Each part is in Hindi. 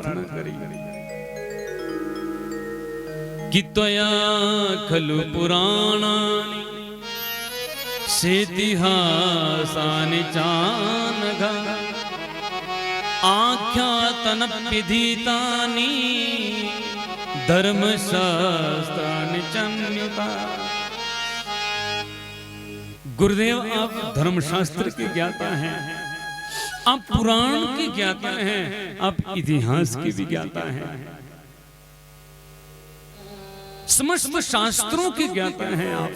प्रार्थना करी कि त्वया खलु पुराणानि सेतिहासानि चानघा आख्यातनप्यधीतानि धर्मशास्त्राणि चन्युता। गुरुदेव, आप धर्मशास्त्र के ज्ञाता हैं, आप पुराण के ज्ञाता हैं, आप इतिहास के भी ज्ञाता हैं, समस्त शास्त्रों के ज्ञाता हैं आप।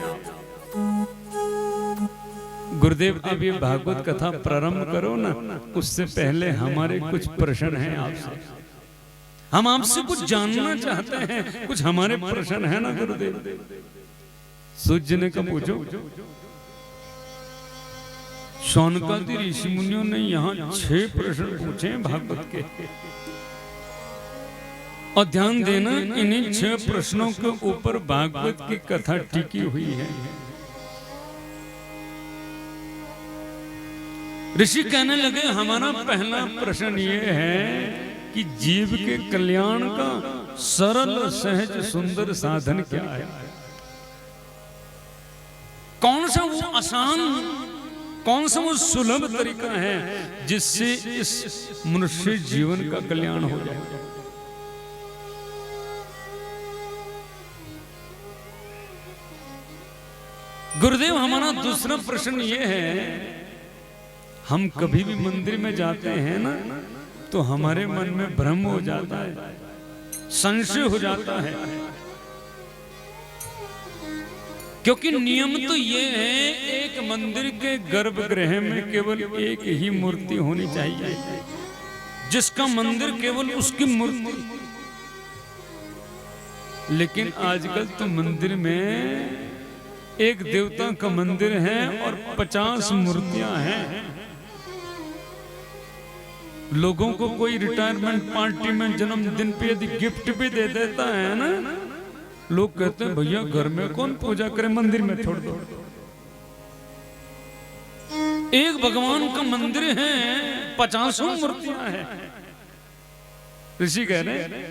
गुरुदेव, अब ये भागवत कथा प्रारंभ करो ना, उससे पहले हमारे कुछ प्रश्न हैं आपसे। हम आपसे कुछ जानना चाहते हैं, कुछ हमारे प्रश्न है ना गुरुदेव। सूर्य ने कहा पूछो। शौनकादि ऋषि मुनियों ने यहाँ 6 प्रश्न पूछे भागवत के, और ध्यान देना इन्हीं 6 प्रश्नों के ऊपर भागवत की कथा टिकी हुई है। ऋषि कहने लगे, हमारा पहला प्रश्न ये है कि जीव के कल्याण का सरल सहज सुंदर साधन क्या है? कौन सा वो आसान, कौन सा वो सुलभ तरीका है जिससे इस मनुष्य जीवन का कल्याण हो जाए? गुरुदेव, हमारा दूसरा प्रश्न ये है, हम कभी भी मंदिर में जाते हैं ना, तो हमारे मन में भ्रम हो जाता है, संशय हो जाता है, क्योंकि नियम तो ये है एक मंदिर के गर्भगृह में केवल एक ही मूर्ति होनी चाहिए, जिसका मंदिर केवल उसकी मूर्ति। लेकिन आजकल तो मंदिर में एक देवता का मंदिर है और 50 मूर्तियां हैं। लोगों को कोई रिटायरमेंट पार्टी में जन्मदिन पे यदि गिफ्ट भी दे देता है ना, लोग कहते हैं भैया घर में कौन पूजा करे, मंदिर में छोड़ दो। एक भगवान का मंदिर है, 50 मूर्तियां हैं। ऋषि कह रहे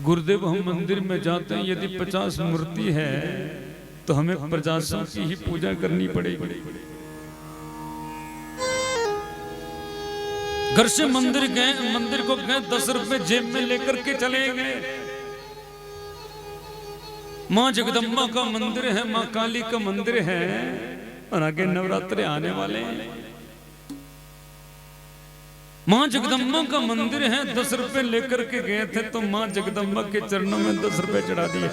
गुरुदेव, हम मंदिर में जाते हैं, यदि 50 मूर्ति है तो हमें 50 की ही पूजा करनी पड़ेगी। घर से मंदिर गए, मंदिर को गए, 10 रुपए जेब में लेकर के चले गए। माँ जगदम्बा का मंदिर है, माँ काली का मंदिर है, और आगे नवरात्रे आने वाले हैं। माँ जगदम्बा का मंदिर है, 10 रुपए लेकर के गए थे तो माँ जगदम्बा के चरणों में 10 रुपए चढ़ा दिए।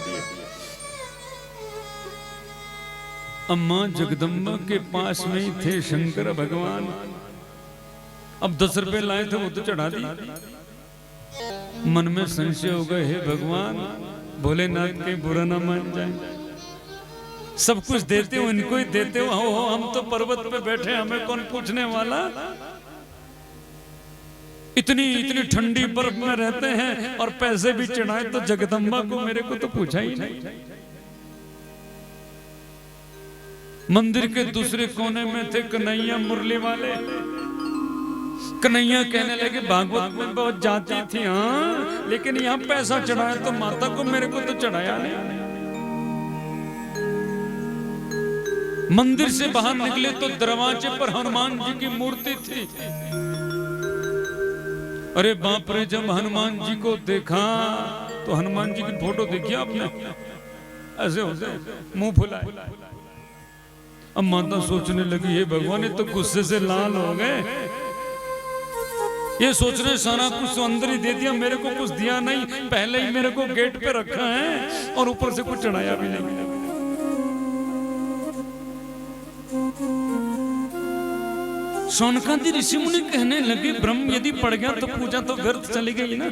अब माँ जगदम्बा के पास में ही थे शंकर भगवान, अब 10 रुपए लाए थे वो तो चढ़ा दिए। मन में संशय हो गए, हे भगवान, भोलेनाथ के बुरा ना मान जाए, सब कुछ देते हो, इनको ही देते हो, हम तो पर्वत पे बैठे, हमें कौन पूछने वाला। इतनी ठंडी बर्फ में रहते हैं और पैसे भी चढ़ाए तो जगदम्बा को, मेरे को तो पूछा ही नहीं। मंदिर के दूसरे कोने में थे कन्हैया मुरली वाले। कन्हैया कहने लगे, भागवत में बहुत जाती थी हाँ, लेकिन यहाँ पैसा चढ़ाया तो माता को, मेरे को तो चढ़ाया नहीं। मंदिर से बाहर निकले तो दरवाजे पर हनुमान जी की मूर्ति थी। अरे बाप रे, जब हनुमान जी को देखा तो हनुमान जी की फोटो देखी आपने, ऐसे होते मुंह फुलाए। अब माता सोचने लगी, हे भगवान, ये तो गुस्से से लाल हो गए, ये सोच रहे सारा कुछ तो अंदर ही दे दिया, मेरे को कुछ दिया नहीं, पहले ही मेरे को गेट पे रखा है और ऊपर से कुछ चढ़ाया भी नहीं। शौनकादि ऋषि मुनि कहने लगे, ब्रह्म यदि पड़ गया तो पूजा तो व्यर्थ चली गई ना।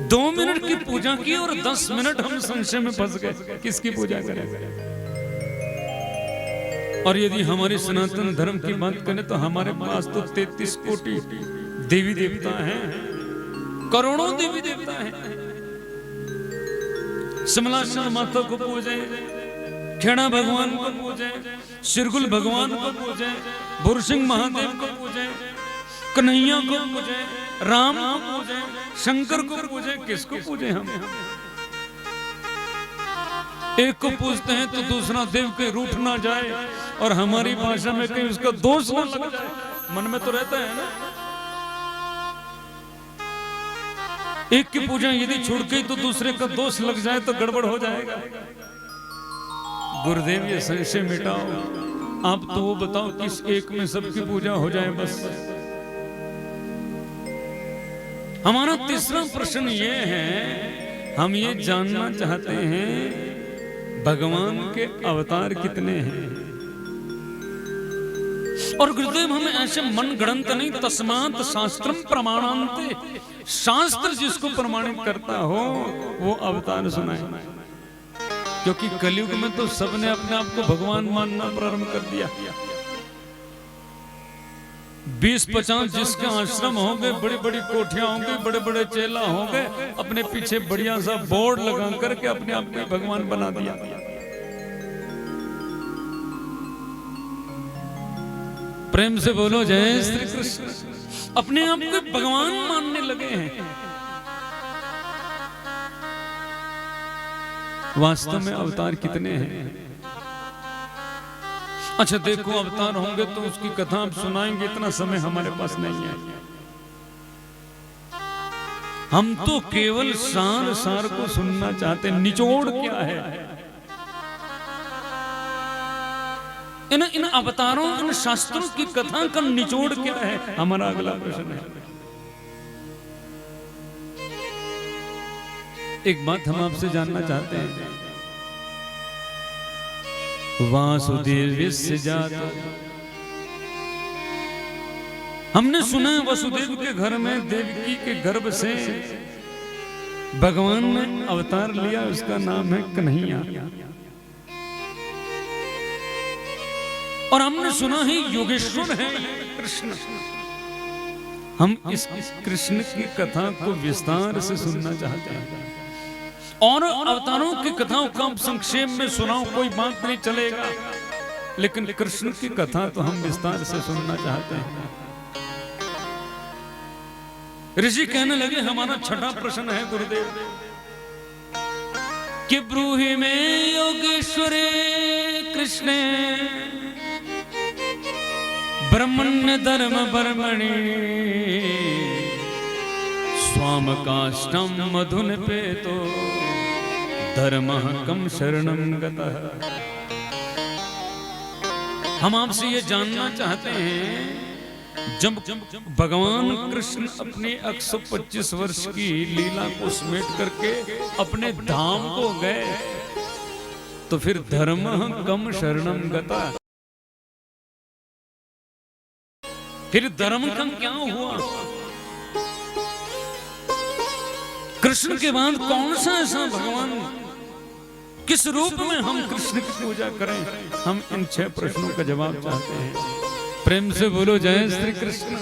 2 मिनट की पूजा की और 10 मिनट हम संशय में फंस गए, किसकी पूजा करें। और यदि हमारी सनातन धर्म की बात करें तो हमारे पास तो 33 कोटि देवी देवता हैं, करोड़ों देवी देवता हैं। समलाश्वर माता को पूजे, खेड़ा भगवान को पूजे, शिरगुल भगवान को पूजे, भुरसिंह महादेव को पूजे, कन्हैया को पूजे, राम को पूजे, शंकर को पूजे, किसको पूजे हम? एक को पूजते हैं तो दूसरा देव के रूठ ना जाए और हमारी भाषा में कहीं उसका दोष ना लग जाए, मन में तो रहता है ना। एक की पूजा यदि छूट गई तो दूसरे का दोष लग जाए तो गड़बड़ हो जाएगा। गुरुदेव ये संशय मिटाओ, आप तो वो बताओ किस एक में सबकी पूजा हो जाए बस। हमारा तीसरा प्रश्न ये है, हम ये जानना चाहते हैं भगवान के अवतार कितने हैं। और गुरुदेव हमें ऐसे मन गणंत नहीं, तस्मात् शास्त्रम प्रमाणान्ते, शास्त्र जिसको प्रमाणित करता हो वो अवतार सुनाए। क्योंकि कलयुग में तो सबने अपने आप को भगवान मानना प्रारंभ कर दिया। 20-50 जिसके आश्रम होंगे, बड़ी बड़ी कोठियां होंगी, बड़े बड़े चेला होंगे, अपने पीछे बढ़िया सा बोर्ड लगा करके अपने आप को भगवान बना दिया। प्रेम से बोलो जय श्री कृष्ण। अपने आप को भगवान मानने लगे हैं। वास्तव में अवतार कितने हैं? अच्छा देखो, अवतार होंगे तो उसकी कथा आप सुनाएंगे, इतना समय हमारे पास नहीं है। हम तो केवल सार सार को सुनना चाहते हैं। निचोड़ क्या है इन अवतारों, इन शास्त्रों की कथा का निचोड़ क्या है, हमारा अगला प्रश्न है। एक बात हम आपसे जानना चाहते हैं, वासुदेवस्य जातो, हमने सुना है वसुदेव के घर में देवकी के गर्भ से भगवान ने अवतार लिया, उसका नाम है कन्हैया। और हमने सुना है योगेश्वर है कृष्ण। हम इस कृष्ण की कथा को विस्तार से सुनना चाहते हैं। और अवतारों की कथाओं का संक्षेप में सुनाओ, कोई बात नहीं चलेगा, लेकिन कृष्ण की कथा तो हम विस्तार से सुनना चाहते हैं। ऋषि कहने लगे, हमारा छठा प्रश्न है गुरुदेव कि ब्रूहि में योगेश्वरे कृष्णे ब्रह्मण्य धर्म बर्मणि स्वाम काष्टम मधुन पे तो धर्म कम शरणम गतः। हम आपसे ये जानना चाहते हैं, जब भगवान कृष्ण अपने 125 वर्ष की लीला को समेट करके अपने धाम को गए तो फिर धर्म कम शरणम गतः, फिर धर्म का क्या हुआ? कृष्ण के बाद कौन सा ऐसा भगवान, किस रूप में हम कृष्ण की पूजा करें? हम इन 6 प्रश्नों का जवाब चाहते हैं। प्रेम से बोलो जय श्री कृष्ण।